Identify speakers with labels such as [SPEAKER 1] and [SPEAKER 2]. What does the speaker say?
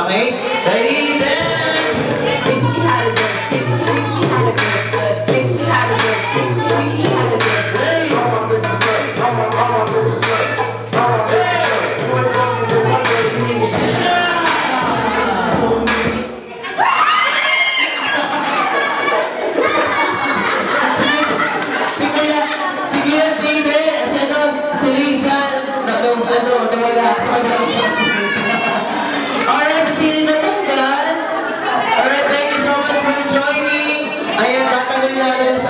[SPEAKER 1] Okay? Ready? Teach me how to do it. Teach me how to do it. Teach me how to do it. Teach me how to do it.
[SPEAKER 2] Ayan, tatanggalin natin